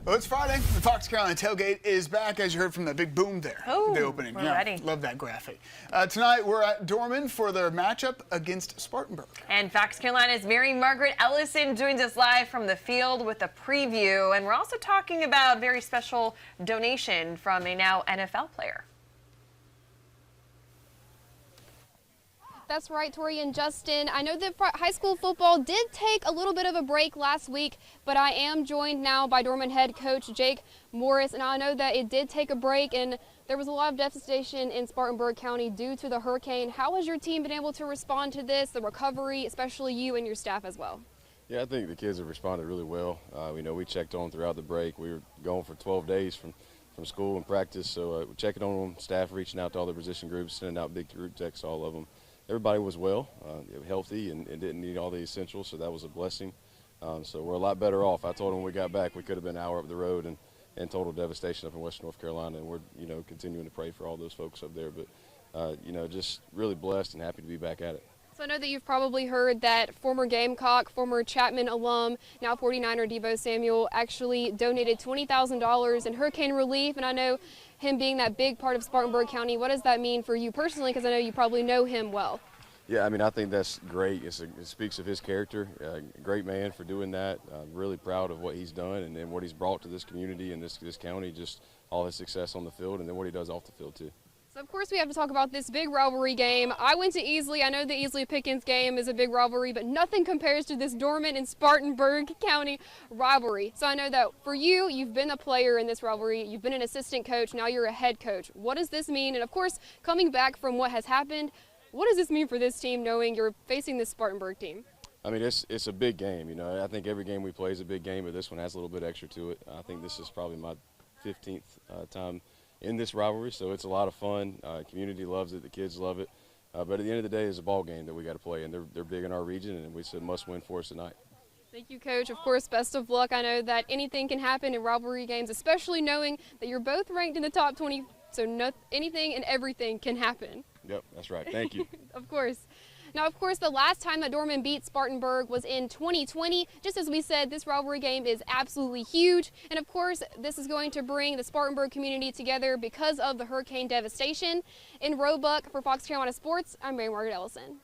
Well, it's Friday. The Fox Carolina tailgate is back, as you heard from the big boom there. Oh, the opening. we're ready. Love that graphic. Tonight, we're at Dorman for their matchup against Spartanburg. And Fox Carolina's Mary-Margaret Ellison joins us live from the field with a preview. And we're also talking about a very special donation from a now NFL player. That's right, Tori and Justin. I know that high school football did take a little bit of a break last week, but I am joined now by Dorman head coach Jake Morris, and I know that it did take a break, and there was a lot of devastation in Spartanburg County due to the hurricane. How has your team been able to respond to this, the recovery, especially you and your staff as well? Yeah, I think the kids have responded really well. We checked on throughout the break. We were gone for 12 days from school and practice, so we're checking on them, staff reaching out to all the position groups, sending out big group texts to all of them. Everybody was well, healthy, and didn't need all the essentials, so that was a blessing. So we're a lot better off. I told them when we got back we could have been an hour up the road and total devastation up in Western North Carolina, and we're continuing to pray for all those folks up there. But just really blessed and happy to be back at it. So I know that you've probably heard that former Gamecock, former Chapman alum, now 49er Debo Samuel actually donated $20,000 in hurricane relief, and I know him being that big part of Spartanburg County. What does that mean for you personally, because I know you probably know him well? Yeah, I think that's great. It speaks of his character. Great man for doing that. I'm really proud of what he's done and what he's brought to this community and this county, just all his success on the field and then what he does off the field too. So of course we have to talk about this big rivalry game. I went to Easley. I know the Easley-Pickens game is a big rivalry, but nothing compares to this Dorman and Spartanburg County rivalry. So I know that for you, you've been a player in this rivalry. You've been an assistant coach. Now you're a head coach. What does this mean? And of course, coming back from what has happened, what does this mean for this team knowing you're facing this Spartanburg team? It's a big game. I think every game we play is a big game, but this one has a little bit extra to it. I think this is probably my 15th time in this rivalry, so it's a lot of fun. Community loves it, the kids love it, but at the end of the day, it's a ball game that we got to play, and they're big in our region, and we said must win for us tonight. Thank you, Coach. Of course, best of luck. I know that anything can happen in rivalry games, especially knowing that you're both ranked in the top 20, so anything and everything can happen. Yep, that's right. Thank you. Of course. Now, of course, the last time that Dorman beat Spartanburg was in 2020. Just as we said, this rivalry game is absolutely huge. And of course, this is going to bring the Spartanburg community together because of the hurricane devastation. In Roebuck, for Fox Carolina Sports, I'm Mary-Margaret Ellison.